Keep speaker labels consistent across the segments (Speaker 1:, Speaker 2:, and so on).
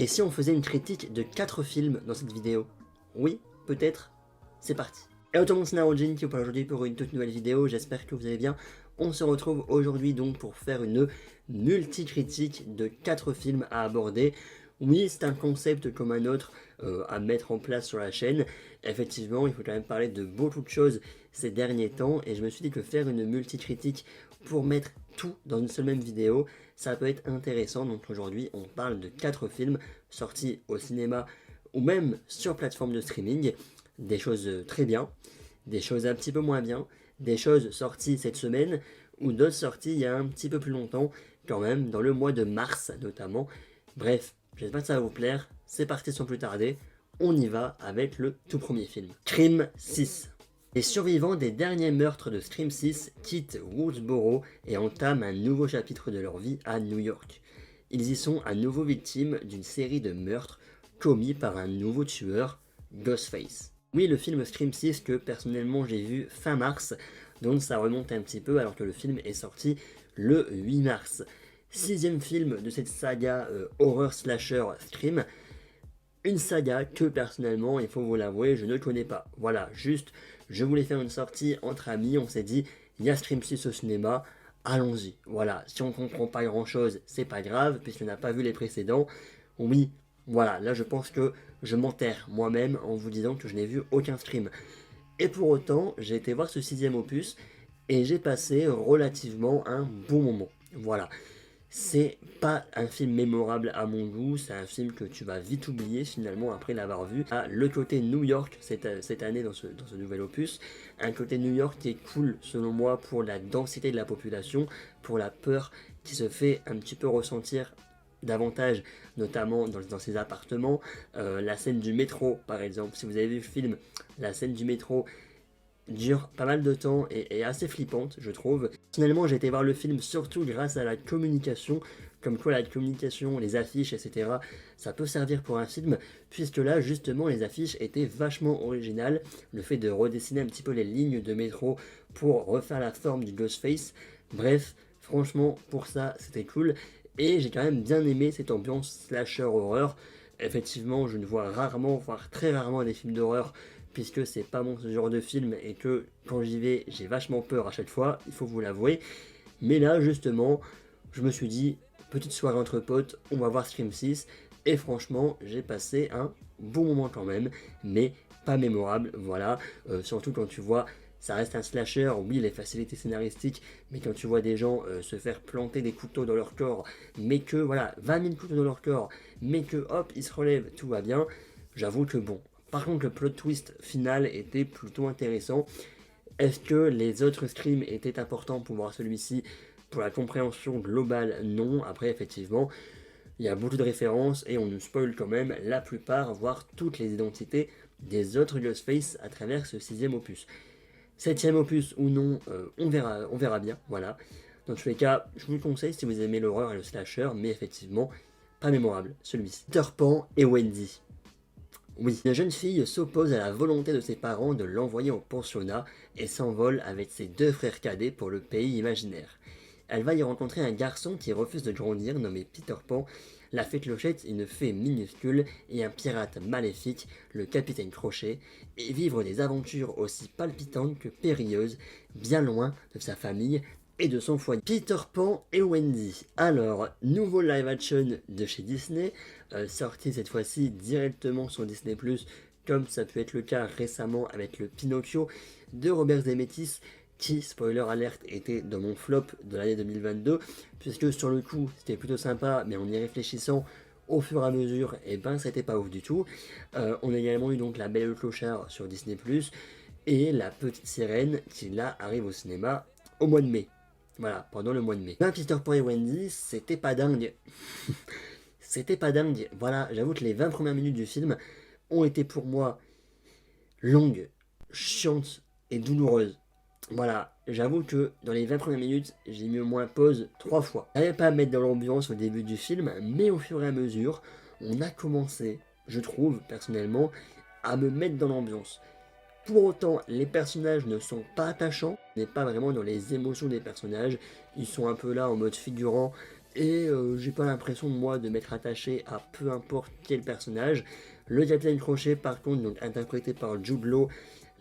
Speaker 1: Et si on faisait une critique de 4 films dans cette vidéo? Oui, peut-être. C'est parti. Hello tout le monde, c'est Narojin qui vous parle aujourd'hui pour une toute nouvelle vidéo, j'espère que vous allez bien. On se retrouve aujourd'hui donc pour faire une multi-critique de 4 films à aborder. Oui, c'est un concept comme un autre à mettre en place sur la chaîne. Effectivement, il faut quand même parler de beaucoup de choses ces derniers temps et je me suis dit que faire une multi-critique pour mettre tout dans une seule même vidéo, ça peut être intéressant. Donc aujourd'hui, on parle de 4 films sortis au cinéma ou même sur plateforme de streaming. Des choses très bien, des choses un petit peu moins bien, des choses sorties cette semaine ou d'autres sorties il y a un petit peu plus longtemps, quand même, dans le mois de mars notamment. Bref, j'espère que ça va vous plaire. C'est parti sans plus tarder. On y va avec le tout premier film. Scream 6. Les survivants des derniers meurtres de Scream 6 quittent Woodsboro et entament un nouveau chapitre de leur vie à New York. Ils y sont à nouveau victimes d'une série de meurtres commis par un nouveau tueur, Ghostface. Oui, le film Scream 6 que personnellement j'ai vu fin mars, donc ça remonte un petit peu alors que le film est sorti le 8 mars. Sixième film de cette saga horror slasher Scream, une saga que personnellement, il faut vous l'avouer, je ne connais pas. Voilà, juste, je voulais faire une sortie entre amis, on s'est dit, il y a Scream 6 au cinéma, allons-y. Voilà, si on comprend pas grand chose, c'est pas grave, puisqu'on n'a pas vu les précédents. Oui, voilà, là je pense que je m'enterre moi-même en vous disant que je n'ai vu aucun Scream. Et pour autant, j'ai été voir ce sixième opus, et j'ai passé relativement un bon moment. Voilà. C'est pas un film mémorable à mon goût, c'est un film que tu vas vite oublier finalement après l'avoir vu. Ah, le côté New York cette année dans ce nouvel opus, un côté New York qui est cool selon moi pour la densité de la population, pour la peur qui se fait un petit peu ressentir davantage, notamment dans ces appartements. La scène du métro par exemple, si vous avez vu le film, la scène du métro dure pas mal de temps et est assez flippante, je trouve. Personnellement, j'ai été voir le film surtout grâce à la communication, comme quoi la communication, les affiches, etc., ça peut servir pour un film, puisque là, justement, les affiches étaient vachement originales. Le fait de redessiner un petit peu les lignes de métro pour refaire la forme du Ghostface. Bref, franchement, pour ça, c'était cool. Et j'ai quand même bien aimé cette ambiance slasher horreur. Effectivement, je ne vois rarement, voire très rarement des films d'horreur puisque c'est pas mon genre de film et que quand j'y vais, j'ai vachement peur à chaque fois, il faut vous l'avouer. Mais là, justement, je me suis dit, petite soirée entre potes, on va voir Scream 6, et franchement, j'ai passé un bon moment quand même, mais pas mémorable, voilà. Surtout quand tu vois, ça reste un slasher, oui, les facilités scénaristiques, mais quand tu vois des gens se faire planter des couteaux dans leur corps, mais que, voilà, 20 000 couteaux dans leur corps, mais que, hop, ils se relèvent, tout va bien, j'avoue que bon. Par contre, le plot twist final était plutôt intéressant. Est-ce que les autres Scream étaient importants pour voir celui-ci? Pour la compréhension globale, non. Après, effectivement, il y a beaucoup de références et on nous spoil quand même la plupart, voire toutes les identités des autres Ghostface à travers ce sixième opus. Septième opus ou non, on verra bien, voilà. Dans tous les cas, je vous le conseille si vous aimez l'horreur et le slasher, mais effectivement, pas mémorable, celui-ci. Peter Pan et Wendy. Oui, la jeune fille s'oppose à la volonté de ses parents de l'envoyer au pensionnat et s'envole avec ses deux frères cadets pour le pays imaginaire. Elle va y rencontrer un garçon qui refuse de grandir nommé Peter Pan, la fée Clochette une fée minuscule et un pirate maléfique, le capitaine Crochet, et vivre des aventures aussi palpitantes que périlleuses, bien loin de sa famille et de son foyer. Peter Pan et Wendy. Alors, nouveau live action de chez Disney, sorti cette fois-ci directement sur Disney+, comme ça peut être le cas récemment avec le Pinocchio de Robert Zemeckis, qui, spoiler alert, était dans mon flop de l'année 2022, puisque sur le coup, c'était plutôt sympa, mais en y réfléchissant, au fur et à mesure, et ben c'était pas ouf du tout. On a également eu donc La Belle et le Clochard sur Disney+, et La Petite Sirène, qui là arrive au cinéma au mois de mai. Voilà, pendant le mois de mai. Ben, Peter Pan et Wendy, c'était pas dingue. C'était pas dingue. Voilà, j'avoue que les 20 premières minutes du film ont été pour moi longues, chiantes et douloureuses. Voilà, j'avoue que dans les 20 premières minutes, j'ai mis au moins pause 3 fois. J'arrivais pas à me mettre dans l'ambiance au début du film, mais au fur et à mesure, on a commencé, je trouve personnellement, à me mettre dans l'ambiance. Pour autant, les personnages ne sont pas attachants, on n'est pas vraiment dans les émotions des personnages, ils sont un peu là en mode figurant, et j'ai pas l'impression moi de m'être attaché à peu importe quel personnage. Le Capitaine Crochet par contre, donc interprété par Jude Law,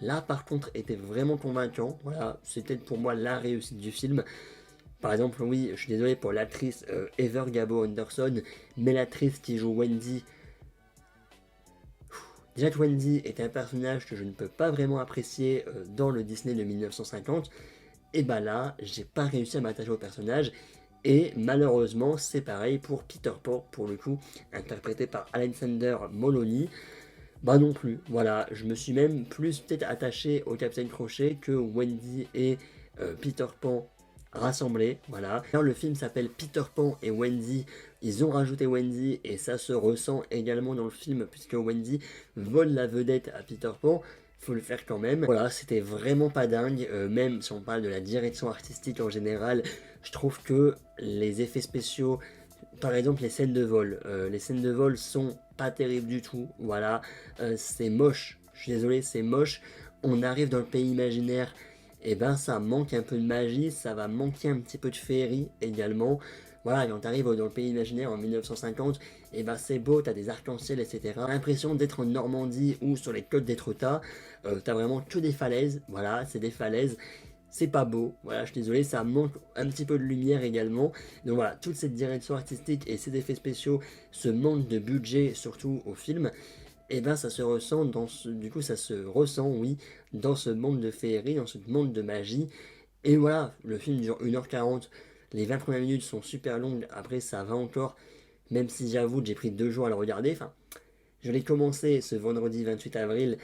Speaker 1: là par contre était vraiment convaincant. Voilà, c'était pour moi la réussite du film. Par exemple, oui, je suis désolé pour l'actrice Heather Gabor Anderson, mais l'actrice qui joue Wendy. Déjà que Wendy est un personnage que je ne peux pas vraiment apprécier dans le Disney de 1950, et bah là, j'ai pas réussi à m'attacher au personnage. Et malheureusement, c'est pareil pour Peter Pan, pour le coup, interprété par Alexander Moloney. Bah non plus, voilà, je me suis même plus peut-être attaché au Capitaine Crochet que Wendy et Peter Pan rassemblés, voilà. Alors, le film s'appelle Peter Pan et Wendy, ils ont rajouté Wendy et ça se ressent également dans le film puisque Wendy vole la vedette à Peter Pan, faut le faire quand même. Voilà, c'était vraiment pas dingue, même si on parle de la direction artistique en général, je trouve que les effets spéciaux, par exemple les scènes de vol sont pas terribles du tout, voilà, c'est moche, je suis désolé, c'est moche, on arrive dans le pays imaginaire, et ben ça manque un peu de magie, ça va manquer un petit peu de féerie également, voilà, quand t'arrives dans le pays imaginaire en 1950, et ben c'est beau, t'as des arcs-en-ciel, etc. L'impression d'être en Normandie ou sur les côtes d'Étretat, t'as vraiment que des falaises, voilà, c'est des falaises, c'est pas beau, voilà, je suis désolé, ça manque un petit peu de lumière également. Donc voilà, toute cette direction artistique et ces effets spéciaux, ce manque de budget surtout au film, et ben ça se ressent du coup ça se ressent, oui, dans ce monde de féerie, dans ce monde de magie. Et voilà, le film dure 1h40, les 20 premières minutes sont super longues, après ça va encore, même si j'avoue que j'ai pris 2 jours à le regarder, enfin, je l'ai commencé ce vendredi 28 avril,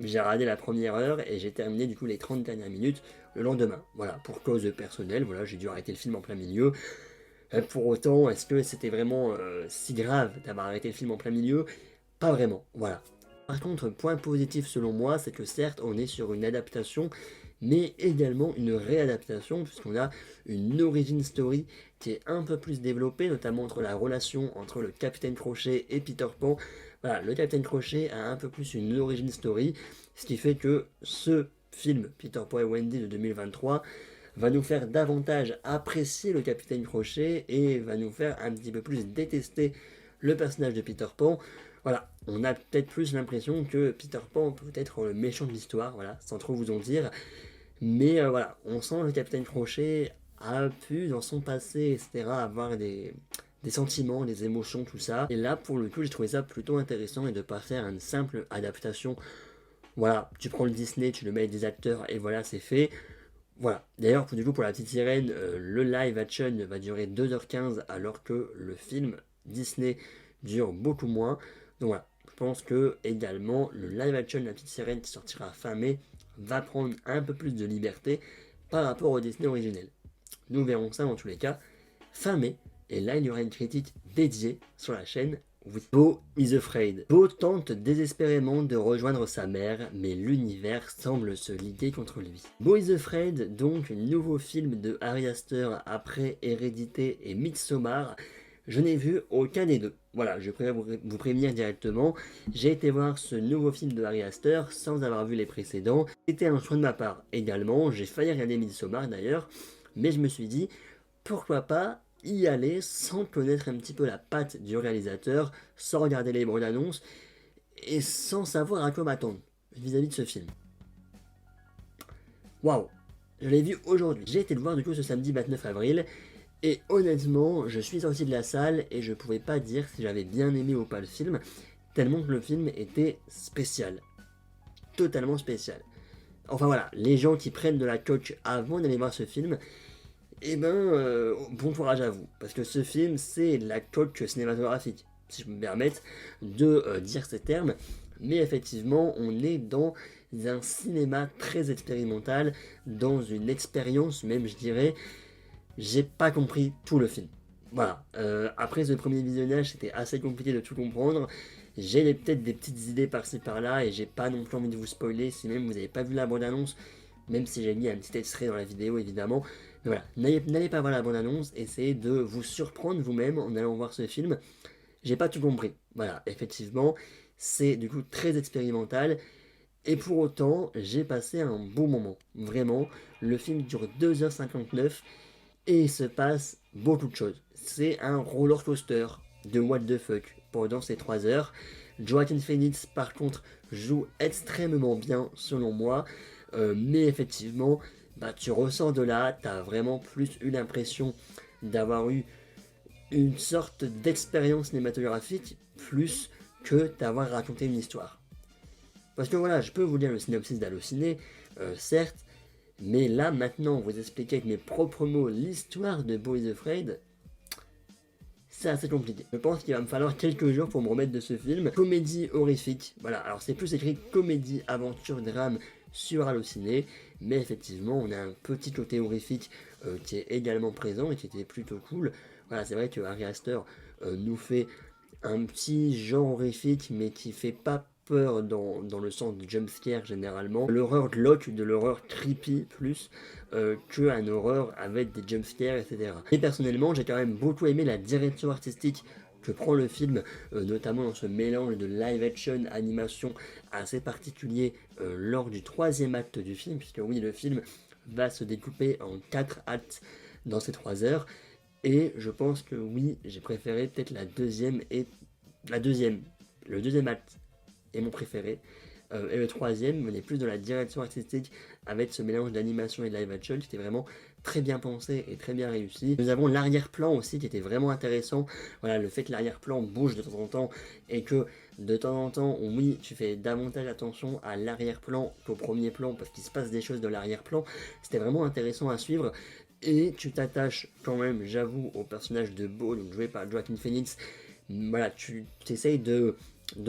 Speaker 1: j'ai regardé la première heure et j'ai terminé du coup les 30 dernières minutes le lendemain. Voilà, pour cause personnelle, voilà, j'ai dû arrêter le film en plein milieu. Pour autant, est-ce que c'était vraiment si grave d'avoir arrêté le film en plein milieu? Pas vraiment, voilà. Par contre, point positif selon moi, c'est que certes, on est sur une adaptation, mais également une réadaptation, puisqu'on a une origin story qui est un peu plus développée, notamment entre la relation entre le Capitaine Crochet et Peter Pan. Voilà, le Capitaine Crochet a un peu plus une origin story, ce qui fait que ce film, Peter Pan et Wendy de 2023, va nous faire davantage apprécier le Capitaine Crochet et va nous faire un petit peu plus détester le personnage de Peter Pan. Voilà, on a peut-être plus l'impression que Peter Pan peut être le méchant de l'histoire, voilà, sans trop vous en dire. Mais voilà, on sent le Capitaine Crochet a pu, dans son passé, etc., avoir des sentiments, des émotions, tout ça. Et là, pour le coup, j'ai trouvé ça plutôt intéressant et de pas faire une simple adaptation. Voilà, tu prends le Disney, tu le mets avec des acteurs et voilà, c'est fait. Voilà. D'ailleurs, du coup, pour la petite sirène, le live action va durer 2h15 alors que le film Disney dure beaucoup moins. Donc voilà, je pense que également le live action de la petite sirène qui sortira fin mai va prendre un peu plus de liberté par rapport au Disney originel. Nous verrons ça dans tous les cas fin mai. Et là, il y aura une critique dédiée sur la chaîne. Oui. Bo is afraid. Bo tente désespérément de rejoindre sa mère, mais l'univers semble se liguer contre lui. Bo is afraid, donc nouveau film de Ari Aster après Hérédité et Midsommar. Je n'ai vu aucun des deux. Voilà, je préfère vous prévenir directement. J'ai été voir ce nouveau film de Ari Aster sans avoir vu les précédents. C'était un choix de ma part également. J'ai failli regarder Midsommar d'ailleurs, mais je me suis dit pourquoi pas y aller sans connaître un petit peu la patte du réalisateur, sans regarder les bandes annonces et sans savoir à quoi m'attendre vis-à-vis de ce film. Waouh, je l'ai vu aujourd'hui. J'ai été le voir du coup ce samedi 29 avril et honnêtement, je suis sorti de la salle et je pouvais pas dire si j'avais bien aimé ou pas le film, tellement que le film était spécial. Totalement spécial. Enfin voilà, les gens qui prennent de la coque avant d'aller voir ce film, eh ben, bon courage à vous, parce que ce film, c'est la coque cinématographique, si je me permets de dire ces termes, mais effectivement, on est dans un cinéma très expérimental, dans une expérience même, je dirais, j'ai pas compris tout le film. Voilà, après ce premier visionnage, c'était assez compliqué de tout comprendre, j'ai peut-être des petites idées par-ci par-là, et j'ai pas non plus envie de vous spoiler, si même vous n'avez pas vu la bande-annonce, même si j'ai mis un petit extrait dans la vidéo évidemment. Mais voilà, n'allez pas voir la bande-annonce, essayez de vous surprendre vous-même en allant voir ce film. J'ai pas tout compris. Voilà, effectivement, c'est du coup très expérimental. Et pour autant, j'ai passé un bon moment. Vraiment, le film dure 2h59 et il se passe beaucoup de choses. C'est un roller coaster de what the fuck pendant ces 3 heures. Joaquin Phoenix, par contre, joue extrêmement bien, selon moi. Mais effectivement, bah, tu ressors de là, tu as vraiment plus eu l'impression d'avoir eu une sorte d'expérience cinématographique plus que d'avoir raconté une histoire. Parce que voilà, je peux vous lire le synopsis d'Allociné, certes, mais là, maintenant, vous expliquer avec mes propres mots l'histoire de Beau is Afraid, c'est assez compliqué. Je pense qu'il va me falloir quelques jours pour me remettre de ce film. Comédie horrifique, voilà, alors c'est plus écrit comédie, aventure, drame sur Allociné, mais effectivement, on a un petit côté horrifique qui est également présent et qui était plutôt cool. Voilà, c'est vrai que Ari Aster nous fait un petit genre horrifique, mais qui fait pas peur dans le sens de jumpscare généralement. L'horreur glauque, de l'horreur creepy plus que un horreur avec des jumpscares, etc. Et personnellement, j'ai quand même beaucoup aimé la direction artistique que prend le film, notamment dans ce mélange de live action, animation assez particulier lors du 3e acte du film, puisque oui, le film va se découper en 4 actes dans ces 3 heures. Et je pense que oui, j'ai préféré peut-être le deuxième acte est mon préféré. Et le 3e venait plus de la direction artistique avec ce mélange d'animation et de live action qui était vraiment très bien pensé et très bien réussi. Nous avons l'arrière-plan aussi qui était vraiment intéressant. Voilà, le fait que l'arrière-plan bouge de temps en temps et que de temps en temps, oui, tu fais davantage attention à l'arrière-plan qu'au premier plan parce qu'il se passe des choses dans l'arrière-plan. C'était vraiment intéressant à suivre. Et tu t'attaches quand même, j'avoue, au personnage de Beau, donc joué par Joaquin Phoenix. Voilà, tu essayes de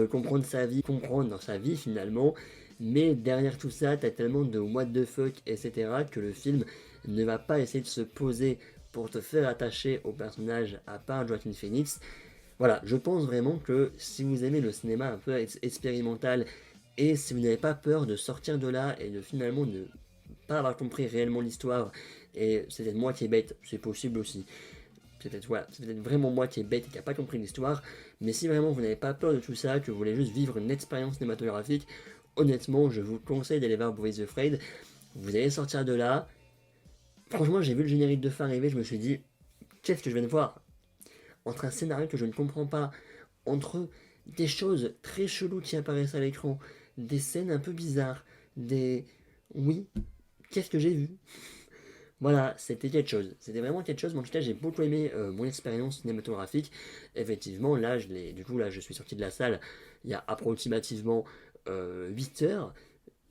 Speaker 1: comprendre sa vie, comprendre dans sa vie finalement, mais derrière tout ça, t'as tellement de what the fuck, etc., que le film ne va pas essayer de se poser pour te faire attacher au personnage à part Joaquin Phoenix. Voilà, je pense vraiment que si vous aimez le cinéma un peu expérimental, et si vous n'avez pas peur de sortir de là et de finalement ne pas avoir compris réellement l'histoire, et c'est peut-être moi qui est bête, c'est possible aussi. C'est peut-être vraiment moi qui est bête et qui n'a pas compris l'histoire, mais si vraiment vous n'avez pas peur de tout ça, que vous voulez juste vivre une expérience cinématographique, honnêtement, je vous conseille d'aller voir Beau is Afraid. Vous allez sortir de là. Franchement, j'ai vu le générique de fin arriver, je me suis dit, qu'est-ce que je viens de voir? Entre un scénario que je ne comprends pas, entre des choses très cheloues qui apparaissent à l'écran, des scènes un peu bizarres, des... Oui, qu'est-ce que j'ai vu? Voilà, c'était quelque chose. C'était vraiment quelque chose. Mais en tout cas, j'ai beaucoup aimé mon expérience cinématographique. Effectivement, là, je suis sorti de la salle il y a approximativement 8 heures,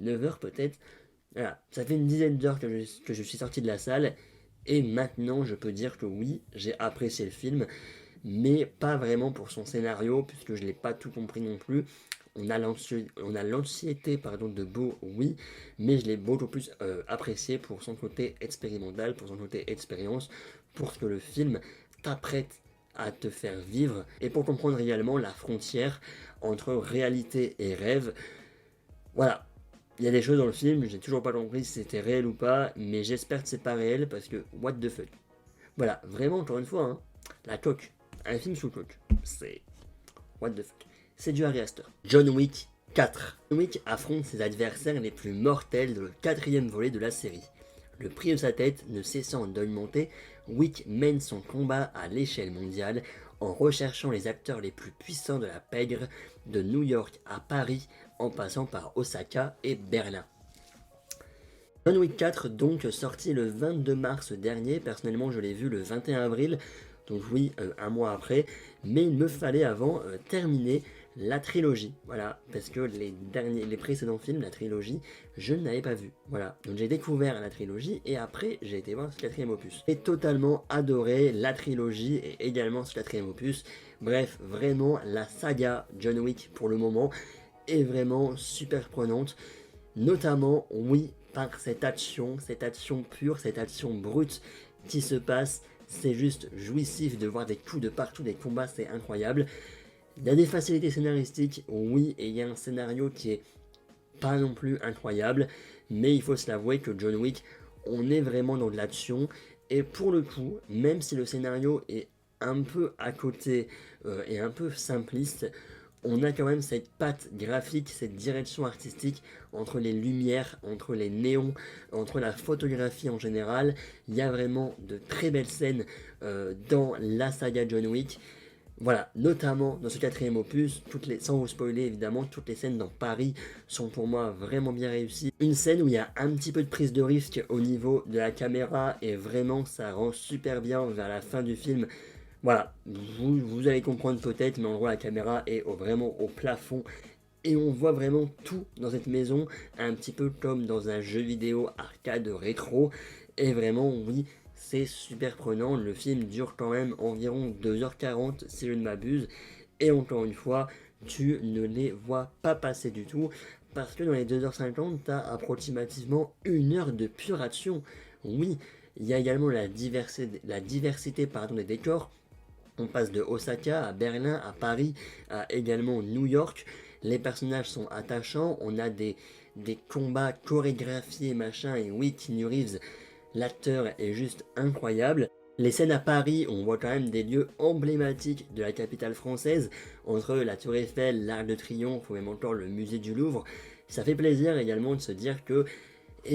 Speaker 1: 9 heures peut-être. Voilà, ça fait une dizaine d'heures que je suis sorti de la salle. Et maintenant, je peux dire que oui, j'ai apprécié le film. Mais pas vraiment pour son scénario, puisque je ne l'ai pas tout compris non plus. On a l'anxiété de Beau, oui, mais je l'ai beaucoup plus apprécié pour son côté expérimental, pour son côté expérience, pour ce que le film t'apprête à te faire vivre, et pour comprendre également la frontière entre réalité et rêve. Voilà, il y a des choses dans le film, j'ai toujours pas compris si c'était réel ou pas, mais j'espère que c'est pas réel, parce que what the fuck. Voilà, vraiment, encore une fois, hein, la coque, un film sous coque, c'est what the fuck. C'est du Ari Aster. John Wick 4. John Wick affronte ses adversaires les plus mortels dans le 4e volet de la série. Le prix de sa tête ne cessant d'augmenter, Wick mène son combat à l'échelle mondiale en recherchant les acteurs les plus puissants de la pègre, de New York à Paris, en passant par Osaka et Berlin. John Wick 4 donc sorti le 22 mars dernier, personnellement je l'ai vu le 21 avril, donc oui, un mois après, mais il me fallait avant terminer la trilogie, voilà, parce que les précédents films, la trilogie, je ne l'avais pas vu, voilà. Donc j'ai découvert la trilogie et après j'ai été voir ce 4e opus. J'ai totalement adoré la trilogie et également ce 4e opus. Bref, vraiment la saga John Wick pour le moment est vraiment super prenante, notamment, oui, par cette action pure, cette action brute qui se passe. C'est juste jouissif de voir des coups de partout, des combats, c'est incroyable. Il y a des facilités scénaristiques, oui, et il y a un scénario qui est pas non plus incroyable, mais il faut se l'avouer que John Wick, on est vraiment dans de l'action, et pour le coup, même si le scénario est un peu à côté et un peu simpliste, on a quand même cette patte graphique, cette direction artistique entre les lumières, entre les néons, entre la photographie en général. Il y a vraiment de très belles scènes dans la saga John Wick. Voilà, notamment dans ce quatrième opus, sans vous spoiler évidemment, toutes les scènes dans Paris sont pour moi vraiment bien réussies. Une scène où il y a un petit peu de prise de risque au niveau de la caméra et vraiment ça rend super bien vers la fin du film. Voilà, vous allez comprendre peut-être, mais en gros la caméra est vraiment au plafond et on voit vraiment tout dans cette maison, un petit peu comme dans un jeu vidéo arcade rétro. Et vraiment, oui, c'est super prenant. Le film dure quand même environ 2h40 si je ne m'abuse. Et encore une fois, tu ne les vois pas passer du tout. Parce que dans les 2h50, tu as approximativement 1 heure de pure action. Oui, il y a également la diversité des décors. On passe de Osaka à Berlin, à Paris, à également New York. Les personnages sont attachants, on a des combats chorégraphiés machin, et oui, Keanu Reeves, l'acteur est juste incroyable. Les scènes à Paris, on voit quand même des lieux emblématiques de la capitale française, entre la Tour Eiffel, l'Arc de Triomphe ou même encore le musée du Louvre. Ça fait plaisir également de se dire que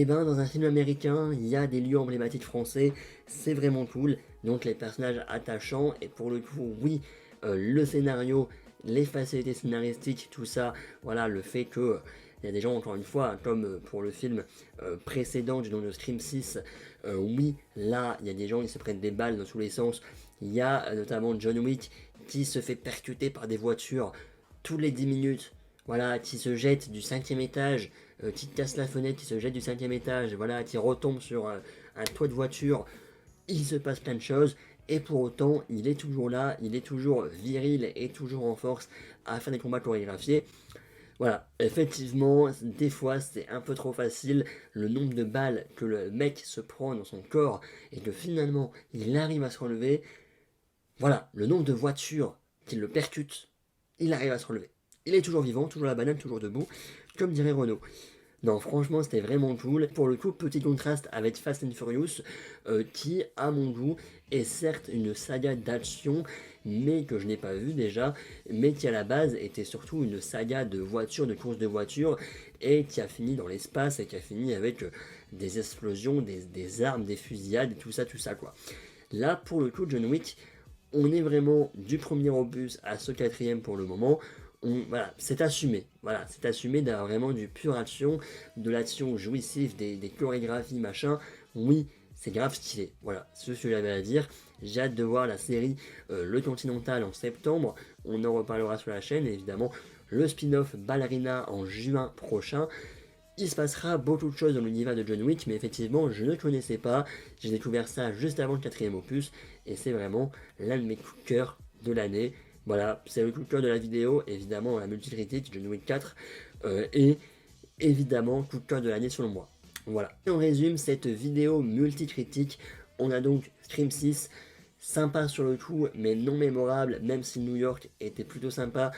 Speaker 1: dans un film américain, il y a des lieux emblématiques français, c'est vraiment cool, donc les personnages attachants, et pour le coup, oui, le scénario, les facilités scénaristiques, tout ça, voilà, le fait que il y a des gens, encore une fois, comme pour le film précédent du nom de Scream 6, oui, là, il y a des gens qui se prennent des balles dans tous les sens. Il y a notamment John Wick qui se fait percuter par des voitures tous les 10 minutes, voilà, qui se jette du 5e étage, qui casse la fenêtre, qui se jette du 5e étage, voilà, qui retombe sur un toit de voiture. Il se passe plein de choses, et pour autant, il est toujours là, il est toujours viril et toujours en force à faire des combats chorégraphiés. Voilà, effectivement, des fois c'est un peu trop facile, le nombre de balles que le mec se prend dans son corps et que finalement il arrive à se relever, voilà, le nombre de voitures qui le percutent, il arrive à se relever. Il est toujours vivant, toujours la banane, toujours debout, comme dirait Renault. Non, franchement, c'était vraiment cool. Pour le coup, petit contraste avec Fast and Furious, qui, à mon goût, est certes une saga d'action, mais que je n'ai pas vu déjà, mais qui à la base était surtout une saga de voitures, de courses de voitures, et qui a fini dans l'espace, et qui a fini avec des explosions, des armes, des fusillades, tout ça quoi. Là, pour le coup, John Wick, on est vraiment du premier opus à ce quatrième pour le moment. Voilà, c'est assumé. Voilà, c'est assumé d'avoir vraiment du pur action, de l'action jouissive, des chorégraphies, machin. Oui, c'est grave stylé. Voilà, c'est ce que j'avais à dire. J'ai hâte de voir la série Le Continental en septembre. On en reparlera sur la chaîne, évidemment. Le spin-off Ballerina en juin prochain. Il se passera beaucoup de choses dans l'univers de John Wick, mais effectivement, je ne connaissais pas. J'ai découvert ça juste avant le quatrième opus, et c'est vraiment l'un de mes coups de cœur de l'année. Voilà, c'est le coup de cœur de la vidéo, évidemment la multi-critique John Wick 4, et évidemment coup de cœur de l'année selon moi. Voilà. Et on résume cette vidéo multi-critique. On a donc Scream 6, sympa sur le coup, mais non mémorable, même si New York était plutôt sympa,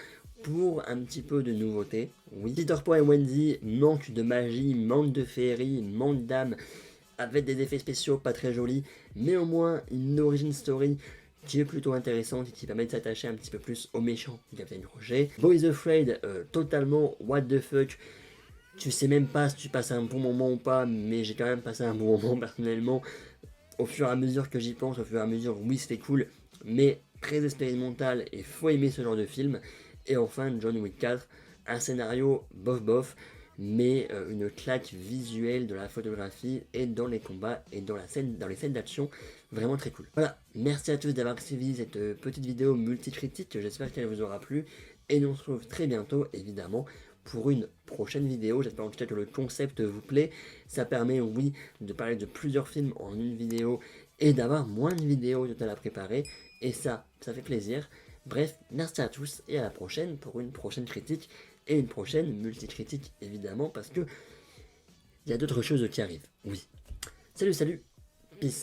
Speaker 1: pour un petit peu de nouveauté. Oui, Peter Pan et Wendy manquent de magie, manquent de féerie, manquent d'âme, avec des effets spéciaux pas très jolis, mais au moins une origin story qui est plutôt intéressante et qui permet de s'attacher un petit peu plus au méchant du Captain Crochet. Boys Afraid, totalement what the fuck. Tu sais même pas si tu passes un bon moment ou pas, mais j'ai quand même passé un bon moment personnellement. Au fur et à mesure que j'y pense, au fur et à mesure, oui c'était cool, mais très expérimental et faut aimer ce genre de film. Et enfin John Wick 4, un scénario bof bof, mais une claque visuelle de la photographie et dans les combats et dans les scènes d'action, vraiment très cool. Voilà, merci à tous d'avoir suivi cette petite vidéo multi-critique, j'espère qu'elle vous aura plu, et on se retrouve très bientôt évidemment pour une prochaine vidéo. J'espère en tout cas que le concept vous plaît, ça permet oui de parler de plusieurs films en une vidéo et d'avoir moins de vidéos total à préparer, et ça fait plaisir. Bref, merci à tous et à la prochaine pour une prochaine critique et une prochaine multi-critique évidemment parce que il y a d'autres choses qui arrivent. Oui. Salut, salut!